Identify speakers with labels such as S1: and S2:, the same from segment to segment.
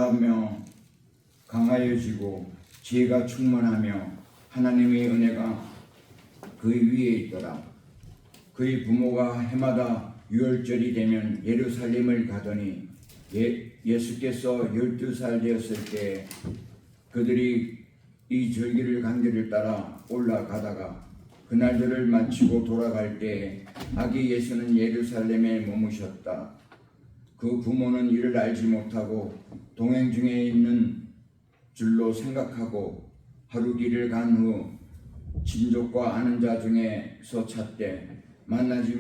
S1: 자라며 강하여지고 지혜가 충만하며 하나님의 은혜가 그 위에 있더라. 그의 부모가 해마다 유월절이 되면 예루살렘을 가더니 예수께서 12살 되었을 때 그들이 이 절기를 간 길을 따라 올라가다가 그날들을 마치고 돌아갈 때 아기 예수는 예루살렘에 머무셨다. 그 부모는 이를 알지 못하고 동행 중에 있는 줄로 생각하고 하루 길을 간 후 친족과 아는 자 중에서 찾되 만나지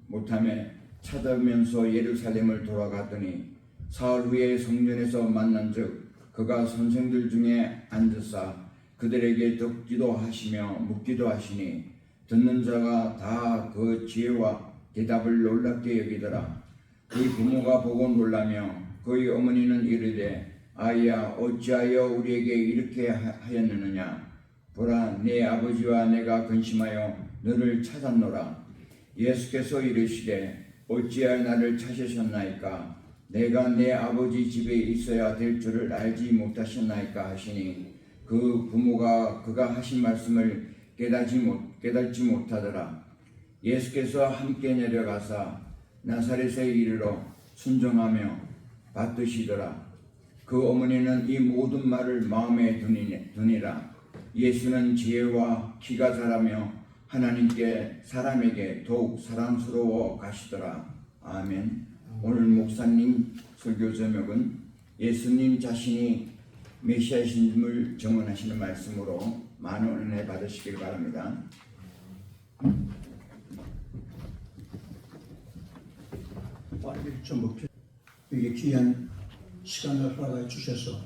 S1: 못함에 찾으면서 예루살렘을 돌아갔더니 사흘 후에 성전에서 만난즉 그가 선생들 중에 앉으사 그들에게 듣기도 하시며 묻기도 하시니 듣는 자가 다 그 지혜와 대답을 놀랍게 여기더라. 그의 부모가 보고 놀라며 그의 어머니는 이르되 아이야 어찌하여 우리에게 이렇게 하였느냐. 보라 네 아버지와 내가 근심하여 너를 찾았노라. 예수께서 이르시되 어찌하여 나를 찾으셨나이까. 내가 내 아버지 집에 있어야 될 줄을 알지 못하셨나이까 하시니 그 부모가 그가 하신 말씀을 깨달지 못하더라. 예수께서 함께 내려가사 나사렛에 이르러 순종하며 받드시더라. 그 어머니는 이 모든 말을 마음에 두니라. 예수는 지혜와 키가 자라며 하나님께 사람에게 더욱 사랑스러워 가시더라. 아멘. 오늘 목사님 설교 제목은 예수님 자신이 메시아이심을 증언하시는 말씀으로 많은 은혜 받으시길 바랍니다.
S2: 이게 귀한 시간을 허락해 주셔서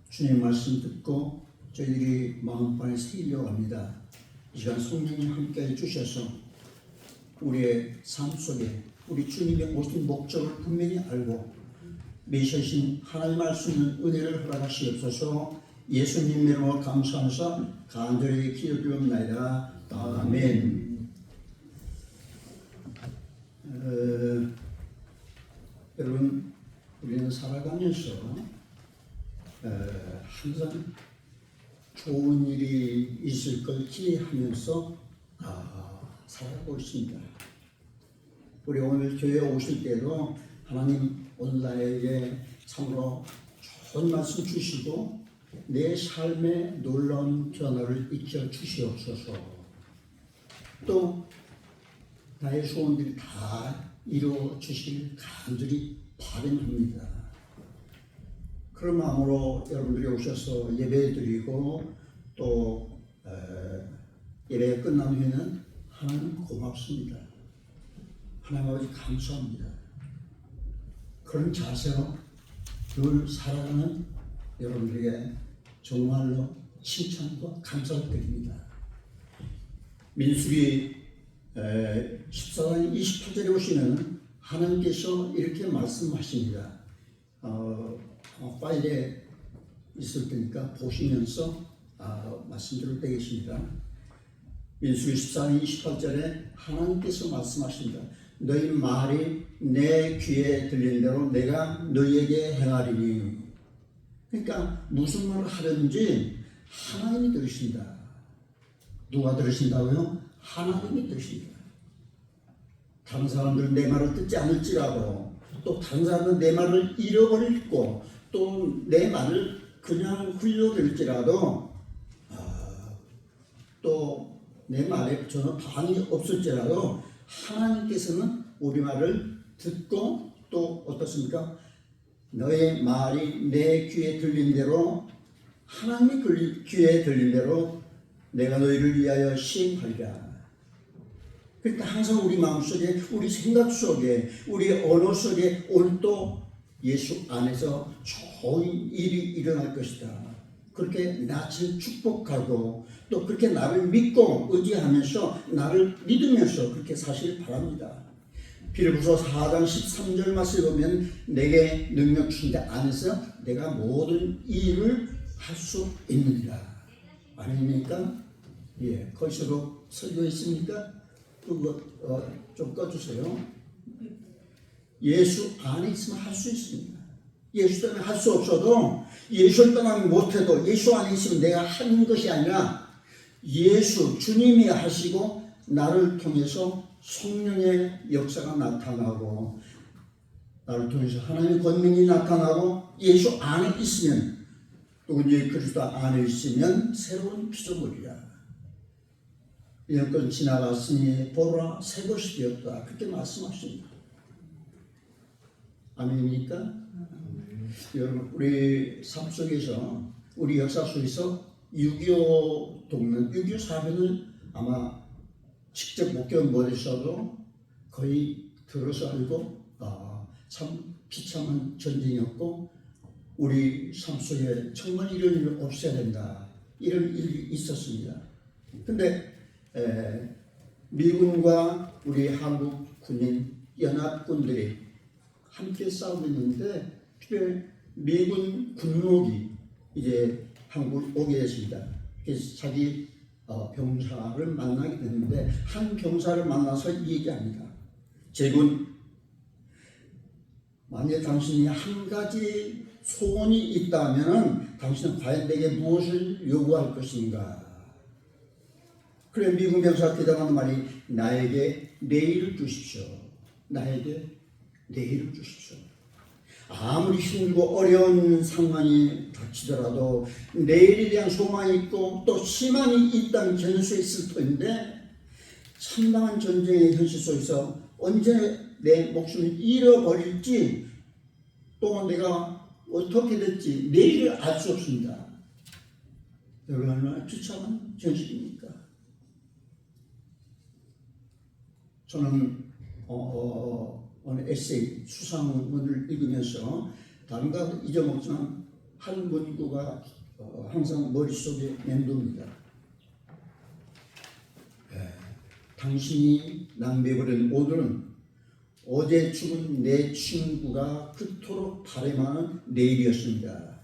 S2: 주님 말씀 듣고 저희들이 마음판에 새기려고 합니다. 이 시간 성령님 함께 해주셔서 우리의 삶 속에 우리 주님의 오신 목적을 분명히 알고 메시아신 하나님 알 수 있는 은혜를 허락하시옵소서. 예수님 이름으로 감사하면서 간절히 기도드립니다. 아멘. 여러분 우리는 살아가면서 항상 좋은 일이 있을 걸 기대하면서 살아가고 있습니다. 우리 오늘 교회에 오실 때도 하나님 오늘 나에게 참으로 좋은 말씀 주시고 내 삶에 놀라운 변화를 익혀 주시옵소서. 또 나의 소원들이 다 이루어 주실 간절히 바람합니다. 그런 마음으로 여러분들이 오셔서 예배 드리고 또 예배 끝난 후에는 하나님 고맙습니다. 하나님 아버지 감사합니다. 그런 자세로 늘 살아가는 여러분들에게 정말로 칭찬과 감사를 드립니다. 민수기 14장 28절에 보시면 하나님께서 이렇게 말씀하십니다. 파일에 있을 테니까 보시면서 말씀드릴 되겠습니다. 민수기 14장 28절에 하나님께서 말씀하십니다. 너희 말이 내 귀에 들린 대로 내가 너희에게 행하리니. 그러니까 무슨 말을 하든지 하나님이 들으신다. 누가 들으신다고요? 하나님이 들으신다. 다른 사람들은 내 말을 듣지 않을지라도 또 다른 사람은 내 말을 잃어버리고 또 내 말을 그냥 흘려들지라도 또 내 말에 전혀 반응이 없을지라도 하나님께서는 우리 말을 듣고 또 어떻습니까? 너의 말이 내 귀에 들린 대로 하나님의 귀에 들린 대로 내가 너희를 위하여 시행하리라. 그러니까 항상 우리 마음속에 우리 생각 속에 우리 언어 속에 오늘 또 예수 안에서 좋은 일이 일어날 것이다. 그렇게 낯을 축복하고 또 그렇게 나를 믿고 의지하면서 나를 믿으면서 그렇게 사시길 바랍니다. 빌립보서 4장 13절 말씀을 보면 내게 능력 주신 자 안에서 내가 모든 일을 할 수 있느니라. 아닙니까? 예, 거기서도 설교했습니까? 그거 좀 꺼주세요. 예수 안에 있으면 할 수 있습니다. 예수 때문에 할 수 없어도 예수를 떠나면 못해도 예수 안에 있으면 내가 하는 것이 아니라 예수 주님이 하시고 나를 통해서 성령의 역사가 나타나고 나를 통해서 하나님의 권능이 나타나고 예수 안에 있으면 누군지 그리스도 안에 있으면 새로운 피조물이라. 이런 건 지나갔으니 보라 새 것이 되었다. 그렇게 말씀하십니다. 아멘입니까? 여러분 우리 삶 속에서 우리 역사 속에서 6.25 동맹 6.25 사변을 아마 직접 못 겪어보셔도 거의 들어서 알고 참 비참한 전쟁이었고 우리 삶 속에 정말 이런 일이 없어야 된다. 이런 일이 있었습니다. 근데 미군과 우리 한국 군인 연합군들이 함께 싸우고 있는데 미군 군목이 이제 한국을 오게 됐습니다. 그래서 자기 병사를 만나게 됐는데 한 병사를 만나서 얘기합니다. 제군, 만약 당신이 한 가지 소원이 있다면 당신은 과연 내게 무엇을 요구할 것인가? 그래 미군 병사가 대답하는 말이 나에게 내일을 주십시오. 나에게 내일을 주십시오. 아무리 힘들고 어려운 상황이 닥치더라도 내일에 대한 소망이 있고 또 희망이 있다는 견수에 있을 터인데 참담한 전쟁의 현실 속에서 언제 내 목숨을 잃어버릴지 또 내가 어떻게 될지 내일을 알 수 없습니다. 여러분 얼마나 비참한 현실입니까? 저는 오늘 에세이 수상문을 읽으면서 다른 거 잊어먹지만 한 문구가 항상 머릿속에 맴돕니다. 당신이 낭비해버린 오늘은 어제 죽은 내 친구가 그토록 바람하는 내일이었습니다.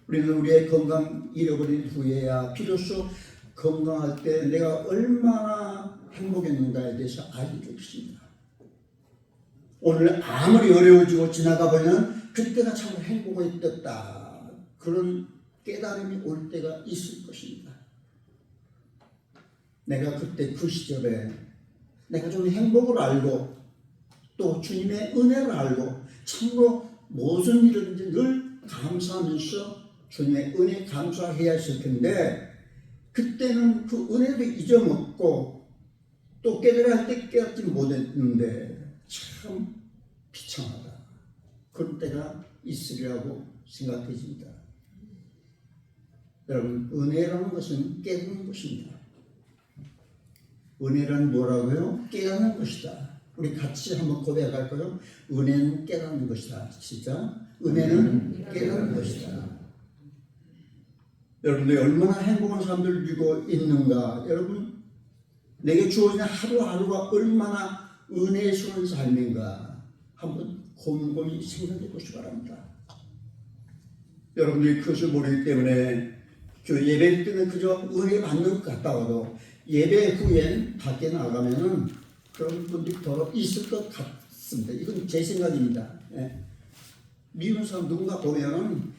S2: 우리는 우리의 건강 잃어버린 후에야 비로소 건강할 때 내가 얼마나 행복했는가에 대해서 알게 되겠습니다. 오늘 아무리 어려워지고 지나가 보면 그때가 참 행복했었다. 그런 깨달음이 올 때가 있을 것입니다. 내가 그때 그 시절에 내가 좀 행복을 알고 또 주님의 은혜를 알고 참으로 무슨 일이든지 늘 감사하면서 주님의 은혜 감사해야 했을 텐데 그때는 그 은혜를 잊어먹고 또 깨달아 할 때 깨닫지 못했는데 참 비참하다. 그런 때가 있으리라고 생각해집니다. 여러분 은혜라는 것은 깨닫는 것입니다. 은혜란 뭐라고요? 깨닫는 것이다. 우리 같이 한번 고백할까요? 은혜는 깨닫는 것이다. 진짜 은혜는 깨닫는 것이다. 여러분들이 얼마나 행복한 삶을 누리고 있는가. 여러분 내게 주어진 하루하루가 얼마나 은혜스러운 삶인가 한번 곰곰이 생각해 보시기 바랍니다. 여러분들이 그것을 모르기 때문에 예배 때는 그저 은혜 받는 것 같다고도 예배 후엔 밖에 나가면은 그런 분들이 더 있을 것 같습니다. 이건 제 생각입니다. 미운 사람 누군가 보면은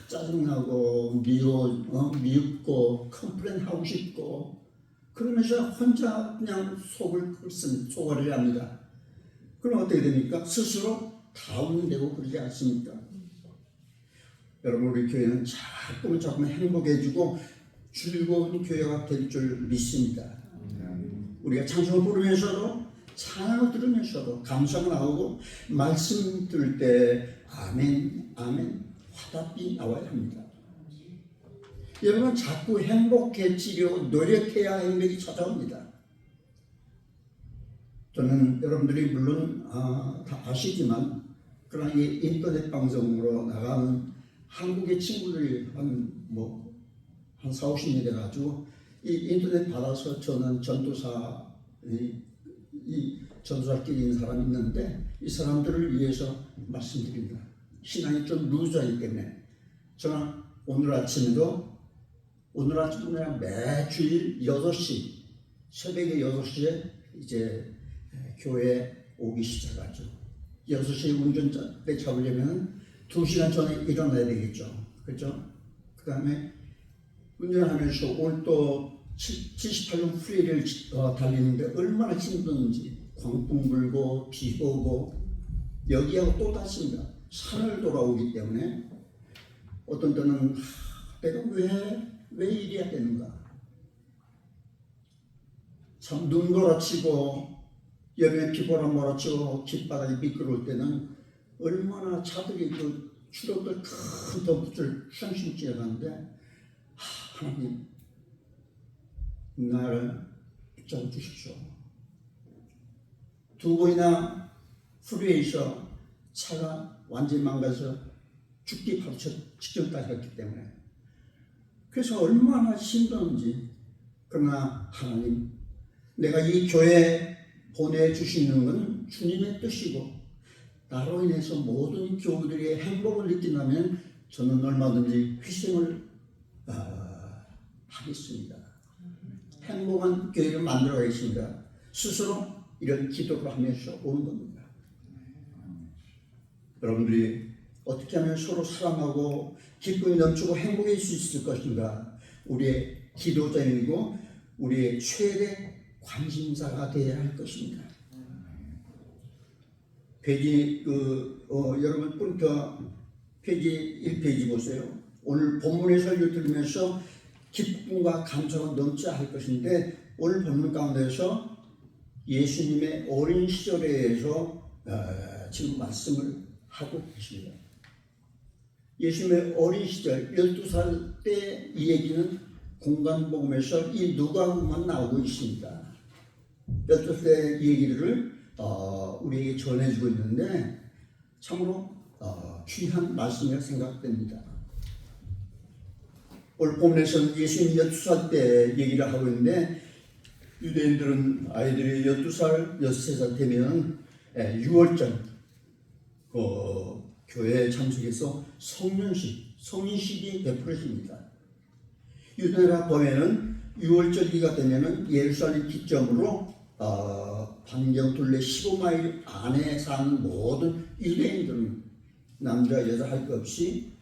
S2: 짜증나고 미웃고 컴플레인 하고 싶고 그러면서 혼자 그냥 속을 썩어려 합니다. 그럼 어떻게 됩니까? 스스로 다운되고 그러지 않습니까? 여러분 우리 교회는 자꾸만 행복해지고 즐거운 교회가 될 줄 믿습니다. 우리가 찬송을 부르면서도 찬양을 들으면서도 감사가 나오고 말씀 들을 때 아멘 아멘 화답이 나와야 합니다. 여러분 자꾸 행복해지려 노력해야 행복이 찾아옵니다. 저는 여러분들이 물론 다 아시지만 그러나 이 인터넷 방송으로 나가는 한국의 친구들이 한 4, 50명 돼가지고 이 인터넷 받아서 저는 전도사끼리 있는 사람이 있는데 이 사람들을 위해서 말씀드립니다. 신앙이 좀 루즈하기 때문에 저는 오늘 아침에 매주일 8시 새벽에 8시에 이제 교회에 오기 시작하죠. 6시에 운전대 잡으려면 2시간 전에 일어나야 되겠죠. 그렇죠? 그 다음에 운전하면서 오늘 또 78년 프리를 달리는데 얼마나 힘든지 광풍 불고 비 오고 여기하고 또 다릅니다. 산을 돌아오기 때문에 어떤 때는 내가 왜 이래야 되는가. 참 눈 몰아치고 여름에 비바람 몰아치고 길바닥이 미끄러울 때는 얼마나 차들이 그 추력들 큰 덤프를 휘황휘황 지나가는데 하나님 나를 붙잡아 주십시오. 2번이나 프리웨이에서 차가 완전히 망가져서 죽기 바로 직전까지 갔기 때문에 그래서 얼마나 힘든지. 그러나 하나님 내가 이 교회에 보내주시는 건 주님의 뜻이고 나로 인해서 모든 교우들이 행복을 느낀다면 저는 얼마든지 희생을 하겠습니다. 행복한 교회를 만들어 가겠습니다. 스스로 이런 기도를 하면서 오는 겁니다. 여러분들이 어떻게 하면 서로 사랑하고 기쁨이 넘치고 행복해질 수 있을 것인가. 우리의 기도자이고 우리의 최대 관심사가 되어야 할 것입니다. 페이지 여러분 프린터 페이지 1페이지 보세요. 오늘 본문의 설교를 들으면서 기쁨과 감사가 넘쳐야 할 것인데 오늘 본문 가운데서 예수님의 어린 시절에 대해서 지금 말씀을 하고 계십니다. 예수님의 어린 시절 12살 때 이 얘기는 공간복음에서 이 누가복음만 나오고 있습니다. 12살 이 얘기를 우리에게 전해주고 있는데 참으로 귀한 말씀이라 생각됩니다. 오늘 본문에서는 예수님이 12살 때 얘기를 하고 있는데 유대인들은 아이들이 12살, 13살 되면 6월절 교회에 참석해서 성인식이 베풀어집니다. 유대나 보면은 6월절기가 되면은 예루살렘 기점으로 반경 둘레 15마일 안에 사는 모든 유대인들은 남자 여자 할 것 없이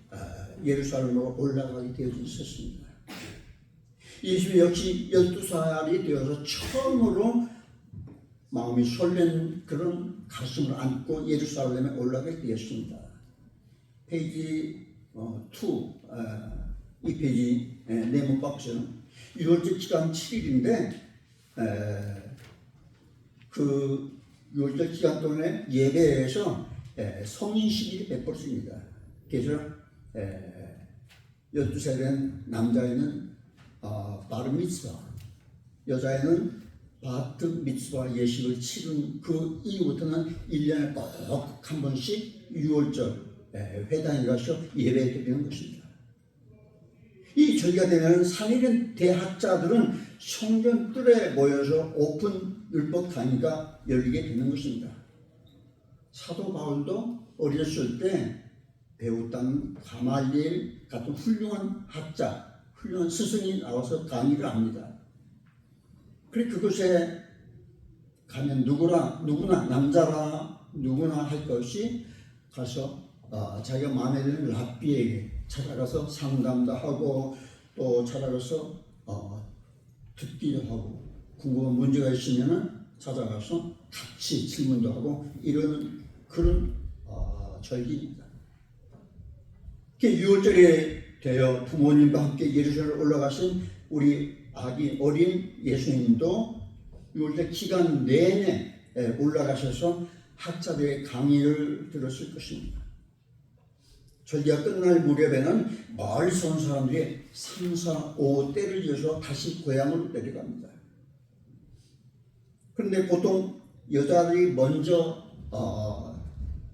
S2: 예루살렘으로 올라가게 되어 있었습니다. 예수 역시 12살이 되어서 처음으로 마음이 설레는 그런 가슴을 안고 예루살렘에 올라가게 되었습니다. 페이지 2 페이지 네모 박스는 6월절 기간 7일인데 그 6월절 기간 동안에 예배에서 성인식이 베풀었습니다. 그래서 12살에 된 남자애는 바르미츠바, 여자애는 바트 미츠바 예식을 치른 그 이후부터는 1년에 꼭 한 번씩 6월절 회당에 가서 예배 드리는 것입니다. 이 절기가 되면 상일인 대학자들은 성전 뜰에 모여서 오픈 율법 강의가 열리게 되는 것입니다. 사도 바울도 어렸을 때 배웠던 가말리엘 같은 훌륭한 학자, 훌륭한 스승이 나와서 강의를 합니다. 그래 그곳에 가면 누구나 남자라 누구나 할 것이 가서 자기가 마음에 드는 랍비에게 찾아가서 상담도 하고 또 찾아가서 듣기도 하고 궁금한 문제가 있으면 찾아가서 같이 질문도 하고 이런 그런 절기입니다. 6월절에 되어 부모님과 함께 예루살렘 올라가신 우리 아기 어린 예수님도 6월절 기간 내내 올라가셔서 학자들의 강의를 들었을 것입니다. 절기가 끝날 무렵에는 멀리서 온 사람들이 3, 4, 5대를 이어서 다시 고향으로 내려갑니다. 그런데 보통 여자들이 먼저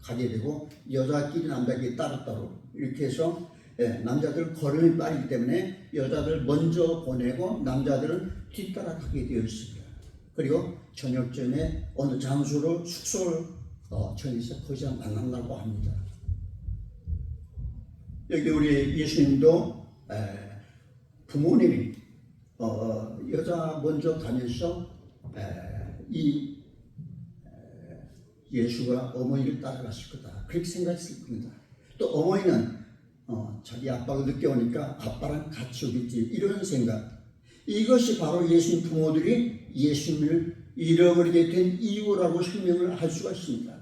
S2: 가게 되고 여자끼리 남자끼리 따로따로 이렇게 해서 남자들은 걸음이 빠르기 때문에 여자들 먼저 보내고 남자들은 뒤따라 가게 되어 있습니다. 그리고 저녁 전에 어느 장소로 숙소를 정해서 거기서 만난다고 합니다. 여기 우리 예수님도 부모님이 여자 먼저 가면서 이 예수가 어머니를 따라갔을 거다. 그렇게 생각했을 겁니다. 또 어머니는 자기 아빠가 늦게 오니까 아빠랑 같이 오겠지. 이런 생각. 이것이 바로 예수님 부모들이 예수님을 잃어버리게 된 이유라고 설명을 할 수가 있습니다.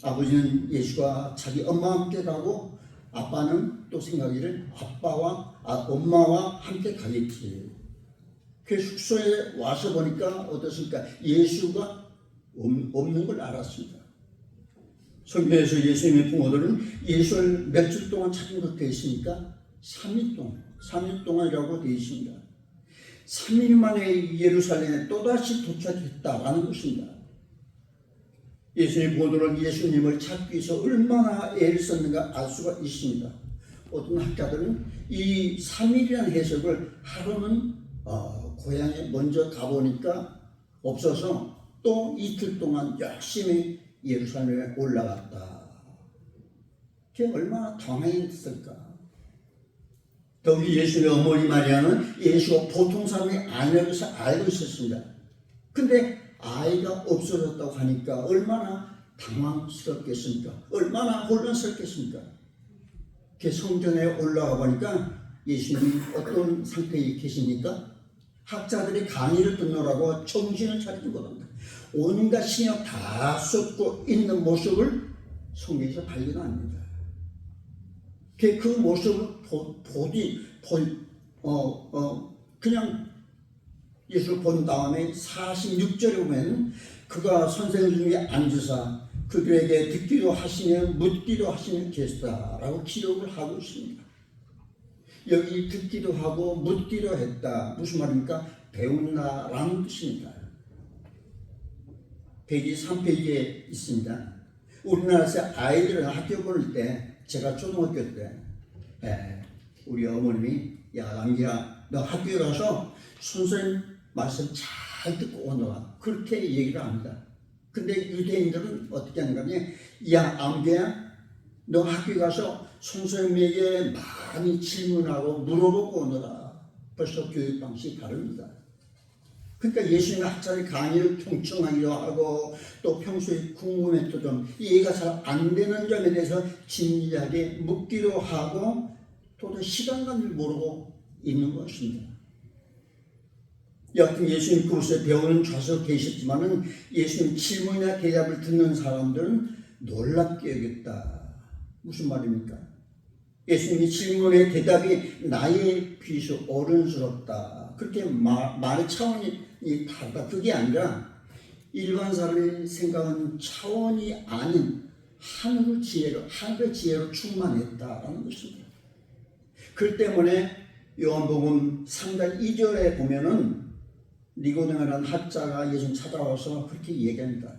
S2: 아버지는 예수가 자기 엄마와 함께 가고 아빠는 또 생각이를 엄마와 함께 가겠지. 그 숙소에 와서 보니까 어떻습니까? 예수가 없는 걸 알았습니다. 성경에서 예수님의 부모들은 예수를 며칠 동안 찾은 것 되어 있으니까 3일 동안이라고 되어 있습니다. 3일 만에 예루살렘에 또다시 도착했다라는 것입니다. 예수님의 부모들은 예수님을 찾기 위해서 얼마나 애를 썼는가 알 수가 있습니다. 어떤 학자들은 이 3일이라는 해석을 하루는 고향에 먼저 가보니까 없어서 또 이틀 동안 열심히 예루살렘에 올라갔다. 그게 얼마나 당황했을까. 더욱이 예수의 어머니 마리아는 예수가 보통 사람이 아니라고 해서 알고 있었습니다. 근데 아이가 없어졌다고 하니까 얼마나 당황스럽겠습니까? 얼마나 혼란스럽겠습니까? 그 성전에 올라가 보니까 예수님이 어떤 상태에 계십니까? 학자들이 강의를 듣느라고 정신을 차리지 못합니다. 온갖 신경 다 쏟고 있는 모습을 성경에서 발견합니다. 그 모습을 그냥 예수를 본 다음에 46절에 보면 그가 선생님 중에 앉으사 그들에게 듣기도 하시며 묻기도 하시는 계시다라고 기록을 하고 있습니다. 여기 듣기도 하고 묻기도 했다. 무슨 말입니까? 배운다라는 뜻입니다. 페이지 3페이지에 있습니다. 우리나라에서 아이들을 학교 보낼 때 제가 초등학교 때 우리 어머님이 야 남기야 너 학교에 가서 선생님 말씀 잘 듣고 오너라 그렇게 얘기를 합니다. 근데 유대인들은 어떻게 하는가 하면 야 암기야 너 학교에 가서 선생님에게 많이 질문하고 물어보고 오너라. 벌써 교육 방식이 다릅니다. 그러니까 예수님의 학자의 강의를 경청하기도 하고 또 평소에 궁금했던 점 이해가 잘 안 되는 점에 대해서 진지하게 묻기도 하고 또 시간감을 모르고 있는 것입니다. 여하튼 예수님 그곳에 배우는 좌석 계셨지만은 예수님 질문이나 대답을 듣는 사람들은 놀랍게 여겼다. 무슨 말입니까? 예수님의 질문의 대답이 나에 비해서 어른스럽다. 그렇게 말의 차원이 다르다. 그게 아니라 일반 사람의 생각은 차원이 아닌 하늘의 지혜로 충만했다라는 것입니다. 그 때문에 요한복음 3장 2절에 보면은 니고데모라는 학자가 예수님 찾아와서 그렇게 얘기합니다.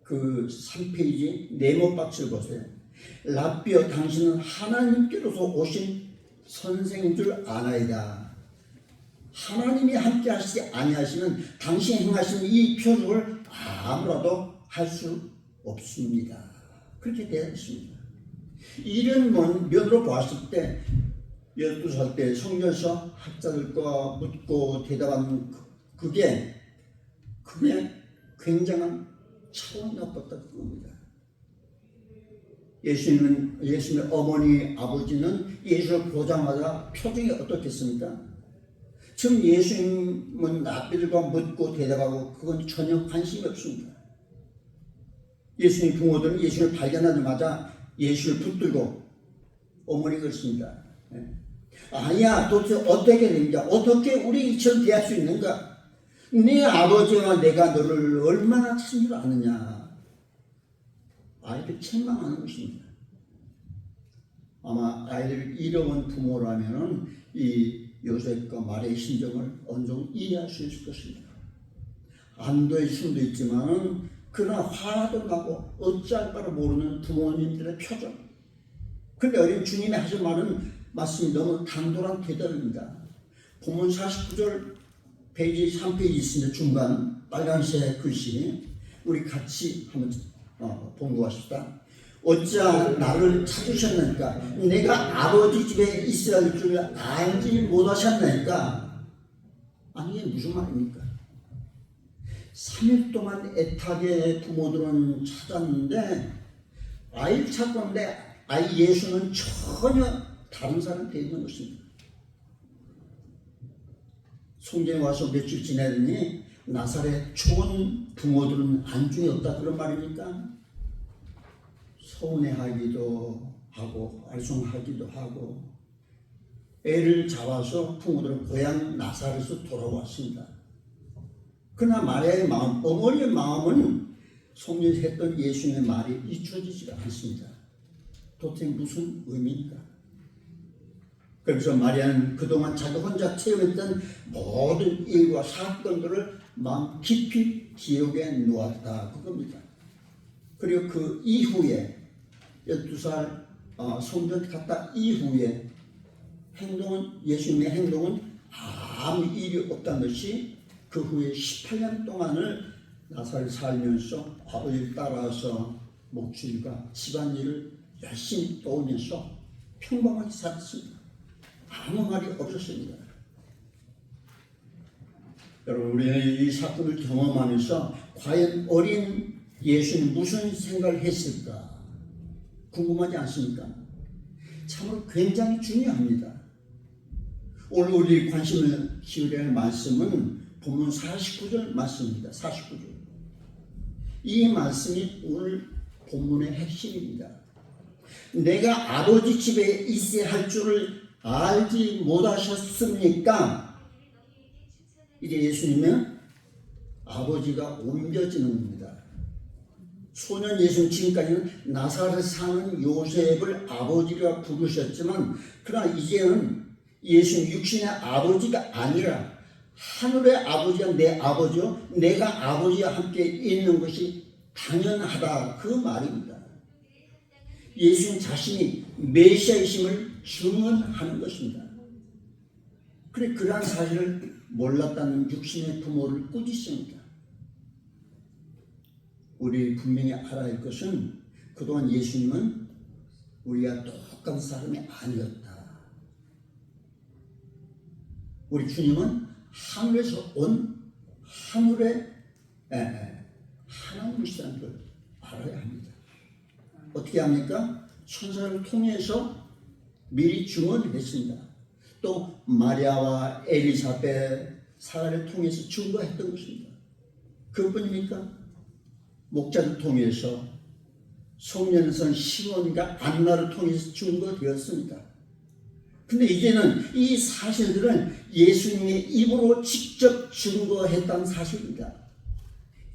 S2: 그 3페이지 네모 박스를 보세요. 랍비여 당신은 하나님께로서 오신 선생인 줄 아나이다. 하나님이 함께 하시지 아니하시면 당신이 행하시는 이 표적을 아무라도 할 수 없습니다. 그렇게 대답했습니다. 이런 면으로 보았을 때 12살 때 성경에서 학자들과 묻고 대답하는 그게 굉장한 차원이 높았다는 겁니다. 예수님의 어머니, 아버지는 예수를 보자마자 표정이 어떻겠습니까? 지금 예수님은 랍비들과 묻고 대답하고 그건 전혀 관심이 없습니다. 예수님 부모들은 예수를 발견하자마자 예수를 붙들고 어머니가 그랬습니다. 아니야 도대체 어떻게 되는가? 어떻게 우리 이처럼 대할 수 있는가? 네 아버지와 내가 너를 얼마나 찾은 줄 아느냐? 아이들 책망하는 것입니다. 아마 아이들을 잃어본 부모라면은 이 요셉과 마리아의 심정을 어느 정도 이해할 수 있을 것입니다. 안도의 숨도 있지만은 그러나 화도 나고 어찌할 바를 모르는 부모님들의 표정. 그런데 어린 주님이 하신 말씀이 너무 당돌한 대답입니다. 본문 49절 페이지 3페이지 있습니다. 중간 빨간색 글씨 우리 같이 한번 봉독하십시다. 어찌 나를 찾으셨나이까? 내가 아버지 집에 있어야 할 줄 알지 못하셨나이까? 아니 이게 무슨 말입니까? 3일 동안 애타게 부모들은 찾았는데 아이를 찾았는데 아이 예수는 전혀 다른 사람 되어 있는 것입니다. 성전에 와서 며칠 지내더니 나사렛 좋은 부모들은 안중에 없다 그런 말입니까? 서운해하기도 하고 알쏭하기도 하고 애를 잡아서 부모들은 고향 나사렛에서 돌아왔습니다. 그러나 마리아의 마음, 어머니의 마음은 성전에서 했던 예수님의 말이 잊혀지지가 않습니다. 도대체 무슨 의미입니까? 그래서 마리아는 그동안 자기 혼자 체험했던 모든 일과 사건들을 마음 깊이 기억에 놓았다 그겁니다. 그리고 그 이후에 12살 성전 갔다 이후에 예수님의 행동은 아무 일이 없다는 것이 그 후에 18년 동안을 나사렛 살면서 아버지를 따라서 목줄과 집안일을 열심히 도우면서 평범하게 살았습니다. 아무 말이 없었습니다. 여러분, 우리는 이 사건을 경험하면서 과연 어린 예수는 무슨 생각을 했을까 궁금하지 않습니까? 참으로 굉장히 중요합니다. 오늘 우리 관심을 기울여야 할 말씀은 본문 49절 말씀입니다. 49절. 이 말씀이 오늘 본문의 핵심입니다. 내가 아버지 집에 있어야 할 줄을 알지 못하셨습니까? 이제 예수님은 아버지가 옮겨지는 겁니다. 소년 예수는 지금까지는 나사렛 사는 요셉을 아버지가 부르셨지만 그러나 이제는 예수는 육신의 아버지가 아니라 하늘의 아버지가 내 아버지요 내가 아버지와 함께 있는 것이 당연하다 그 말입니다. 예수는 자신이 메시아이심을 증언하는 것입니다. 그래 그러한 사실을 몰랐다는 육신의 부모를 꾸짖습니다. 우리 분명히 알아야 할 것은 그동안 예수님은 우리가 똑같은 사람이 아니었다. 우리 주님은 하늘에서 온 하늘의 하나님이시라는 걸 알아야 합니다. 어떻게 합니까? 천사를 통해서 미리 증언했습니다. 또 마리아와 엘리사벳 사라를 통해서 증거했던 것입니다. 그뿐입니까? 목자를 통해서 성년선 시몬과 안나를 통해서 증거되었습니다. 근데 이제는 이 사실들은 예수님의 입으로 직접 증거했다는 사실입니다.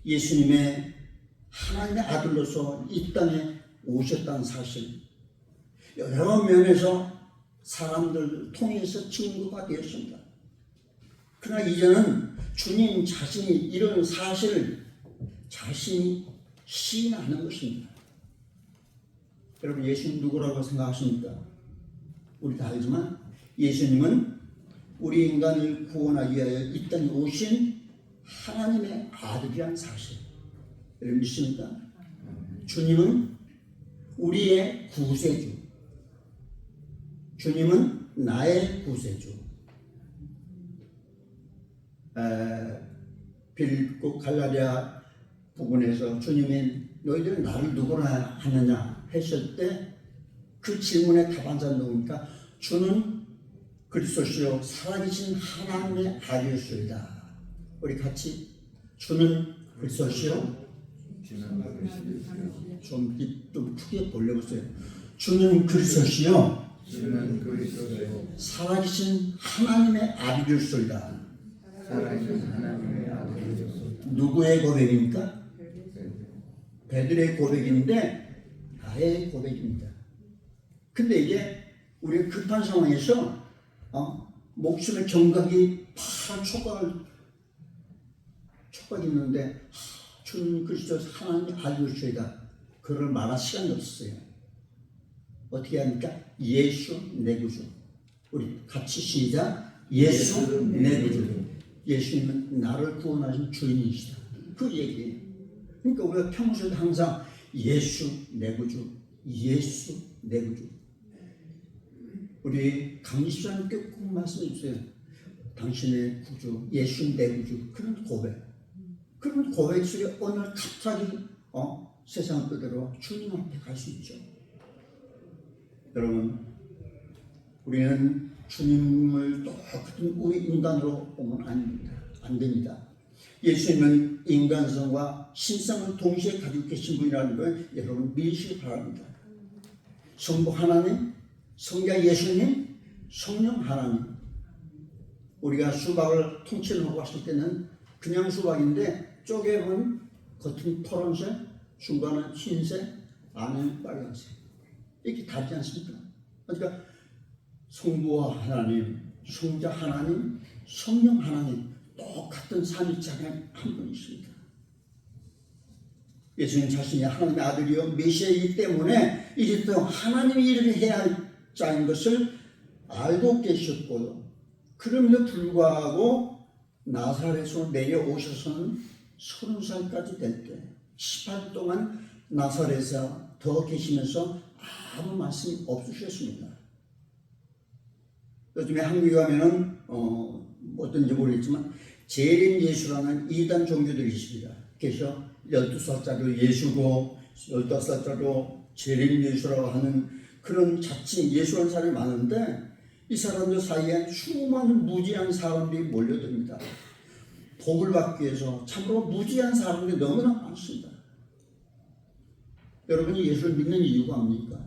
S2: 예수님의 하나님의 아들로서 이 땅에 오셨다는 사실, 여러 면에서 사람들을 통해서 증거가 되었습니다. 그러나 이제는 주님 자신이 이런 사실을 자신이 시인하는 것입니다. 여러분, 예수님 누구라고 생각하십니까? 우리 다 알지만 예수님은 우리 인간을 구원하기 위하여 이 땅에 오신 하나님의 아들이라는 사실, 여러분 믿습니까? 주님은 우리의 구세주, 주님은 나의 구세주. 빌립보 갈라디아 부분에서 주님이 너희들은 나를 누구라 하느냐 했을 때 그 질문에 답한자는 누굽니까? 주는 그리스도시요 살아계신 하나님의 아들이시다. 우리 같이 주는 그리스도시요 좀 크게 벌려보세요. 주는 그리스도시요 살아계신 하나님의 아들이시다. 누구의 고백입니까? 베드로의 고백인데 나의 고백입니다. 근데 이게 우리가 급한 상황에서 목숨의 경각이 파란 촉각이 있는데 주는 그리스도 하나님의 아들이시다. 그걸 말할 시간이 없었어요. 어떻게 합니까? 예수 내 구주. 우리 같이 시작. 예수 내 구주. 예수님은 나를 구원하신 주인이시다. 그 얘기예요. 그러니까 우리가 평소에도 항상 예수 내 구주, 예수 내 구주. 우리 강리수사님께 꼭 말씀해 주세요. 당신의 구주, 예수 내 구주. 그런 고백. 그러면 고백식에 오늘 갑자기 세상 그대로 주님 앞에 갈 수 있죠. 여러분, 우리는 주님을 똑같은 우리 인간으로 보면 안 됩니다. 예수님은 인간성과 신성을 동시에 가지고 계신 분이라는 걸 여러분 믿으시기 바랍니다. 성부 하나님, 성자 예수님, 성령 하나님. 우리가 수박을 통째로 먹었을 때는 그냥 수박인데 쪼개면 겉은 파란색, 중간은 흰색, 안은 빨간색. 이렇게 다르지 않습니까? 그러니까 성부와 하나님, 성자 하나님, 성령 하나님 똑같은 삼위일체가 한 분이십니다. 예수님 자신이 하나님의 아들이요 메시아이기 때문에 이제 또 하나님이 일을 해야 할 자인 것을 알고 계셨고요. 그럼에도 불구하고 나사렛에서 내려오셔서는 30살까지 될 때 18년 동안 나사렛에서 더 계시면서 아무 말씀이 없으셨습니다. 요즘에 한국에 가면은 어떤지 모르겠지만 재림 예수라는 이단 종교들이 있습니다. 그래서 12살짜리 예수고 15살짜리 재림 예수라고 하는 그런 자칭 예수라는 사람이 많은데 이 사람들 사이에 수많은 무지한 사람들이 몰려듭니다. 복을 받기 위해서 참으로 무지한 사람들이 너무나 많습니다. 여러분이 예수를 믿는 이유가 뭡니까?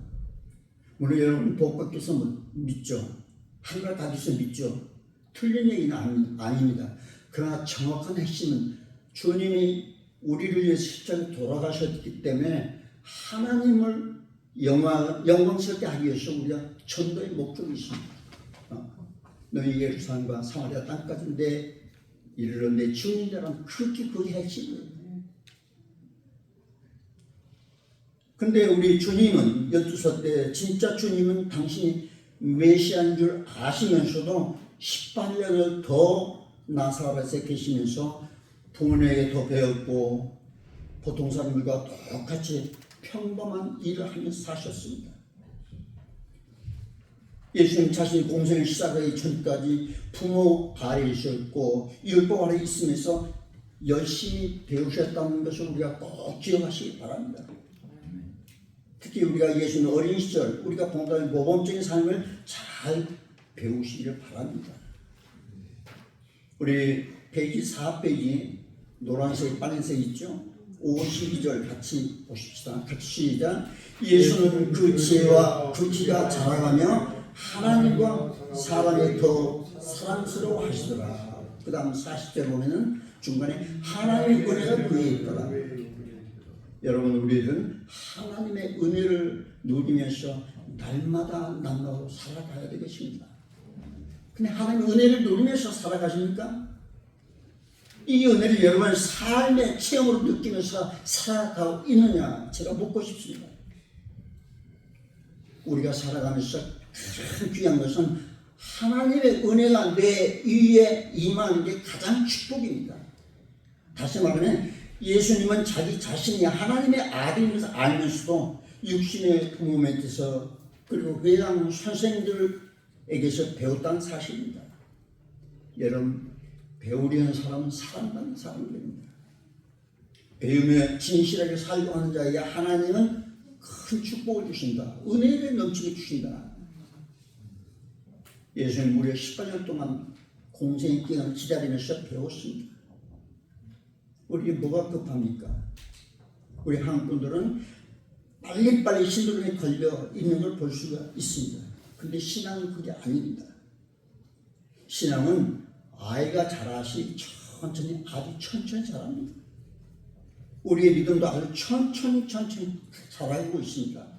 S2: 물론 여러분 복 받기 위해서 믿죠. 하늘나라 가기 위해서 믿죠. 틀린 얘기는 아닙니다. 그러나 정확한 핵심은 주님이 우리를 위해서 십자가에 돌아가셨기 때문에 하나님을 영광스럽게 하기 위해서 우리가 전도의 목적이 있습니다. 너희 예루살렘과 사마리아 땅까지 이르러 내 주인이라는 그렇게 그게 핵심이에요. 근데 우리 주님은 12살 때 진짜 주님은 당신이 메시아인 줄 아시면서도 18년을 더 나사렛에 계시면서 부모님에게 더 배웠고 보통 사람들과 똑같이 평범한 일을 하면서 사셨습니다. 예수님 자신이 공생을 시작하기 전까지 부모 아래에 있었고 율법 아래에 있으면서 열심히 배우셨다는 것을 우리가 꼭 기억하시기 바랍니다. 특히 우리가 예수님 어린 시절 우리가 본다는 모범적인 삶을 잘 배우시기를 바랍니다. 우리 페이지 4페이지 노란색 빨간색 있죠? 52절 같이 보십시다. 같이 시작. 예수는 그 지혜와 그 키가 자라가며 하나님과 사람이 더 사랑스러워 하시더라. 그 다음 40절 보면은 중간에 하나님의 은혜가 그에 있더라. 여러분 우리는 하나님의 은혜를 누리면서 날마다 살아가야 되겠습니다. 근데 하나님의 은혜를 누리면서 살아가십니까? 이 은혜를 여러분의 삶의 체험으로 느끼면서 살아가고 있느냐 제가 묻고 싶습니다. 우리가 살아가면서 가장 귀한 것은 하나님의 은혜가 내 위에 임하는 게 가장 축복입니다. 다시 말하면 예수님은 자기 자신이 하나님의 아들임을 알면서도 육신의 부모 밑에서 그리고 회당 선생님들에게서 배웠다는 사실입니다. 여러분 배우려는 사람은 사랑받는 사람들입니다. 배우며 진실하게 살려고 하는 자에게 하나님은 큰 축복을 주신다. 은혜를 넘치게 주신다. 예수님 무려 18년 동안 공생의 기간을 기다리면서 배웠습니다. 우리 뭐가 급합니까? 우리 한국 분들은 빨리빨리 신들에 걸려 있는 걸 볼 수가 있습니다. 근데 신앙은 그게 아닙니다. 신앙은 아이가 자라시 천천히 아주 천천히 자랍니다. 우리의 믿음도 아주 천천히 자라고 있습니다.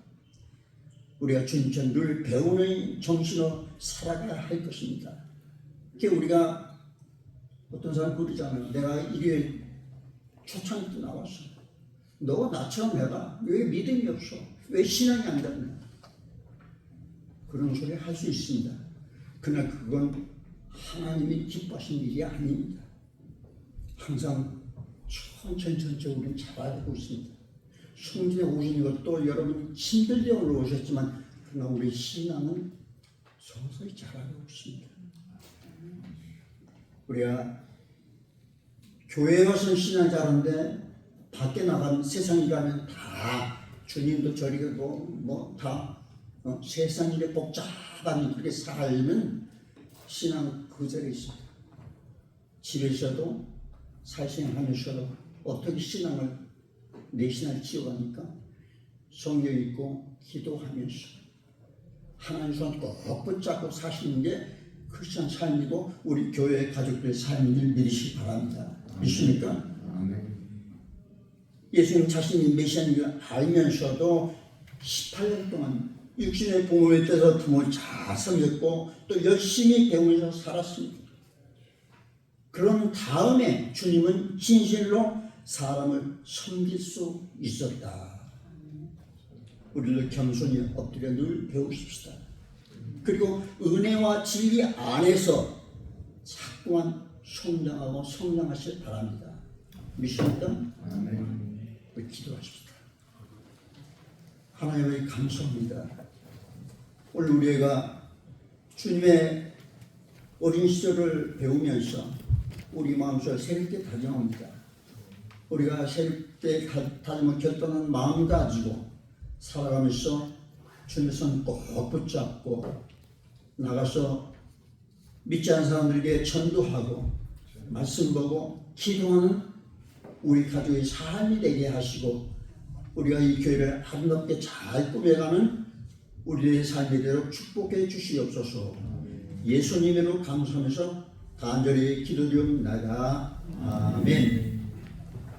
S2: 우리가 주님처럼 늘 배우는 정신으로 살아가야 할 것입니다. 이렇게 우리가 어떤 사람 그러잖아요. 내가 일요일 초창기 때 나왔어. 너 나처럼 해봐. 왜 믿음이 없어? 왜 신앙이 안 되냐? 그런 소리 할 수 있습니다. 그러나 그건 하나님이 기뻐하신 일이 아닙니다. 항상 천천히 우리는 자라고 있습니다. 성전에 오신 것도 여러분 힘들게 올라오셨지만 그러나 우리 신앙은 서서히 자라고 있습니다. 우리가 교회 와서는 신앙 잘하는데 밖에 나가면 세상에 가면 다 주님도 저리고 뭐다 세상 일에 복잡한 그렇게 살면 신앙 그 자리에 있습니다. 집에서도 사회생활하면서도 어떻게 내 신앙을 지어갑니까? 성경 읽고 기도하면서 하나님 손 꼭 붙잡고 사시는 게 크리스천 삶이고 우리 교회 가족들의 삶을 믿으시기 바랍니다. 믿습니까?
S1: 아멘.
S2: 예수님 자신이 메시아인 걸 알면서도 18년 동안 육신의 부모에 따라서 부모를 잘 섬겼고 또 열심히 배우면서 살았습니다. 그런 다음에 주님은 진실로 사람을 섬길 수 있었다. 우리도 겸손히 엎드려 늘 배우십시다. 그리고 은혜와 진리 안에서 자꾸만 성장하고 성장하실 바랍니다. 믿습니까?
S1: 아멘.
S2: 기도하십시다. 하나님의 감사합니다. 오늘 우리가 주님의 어린 시절을 배우면서 우리 마음속에 새롭게 다정합니다. 우리가 새롭게 다짐을 결단한 마음 가지고 살아가면서 주님의 손 꼭 붙잡고 나가서 믿지 않는 사람들에게 전도하고 말씀 보고 기도하는 우리 가족의 삶이 되게 하시고 우리가 이 교회를 아름답게 잘 꾸며가는 우리의 삶이 되도록 축복해 주시옵소서. 예수님으로 감사하면서 간절히 기도드립니다. 아멘.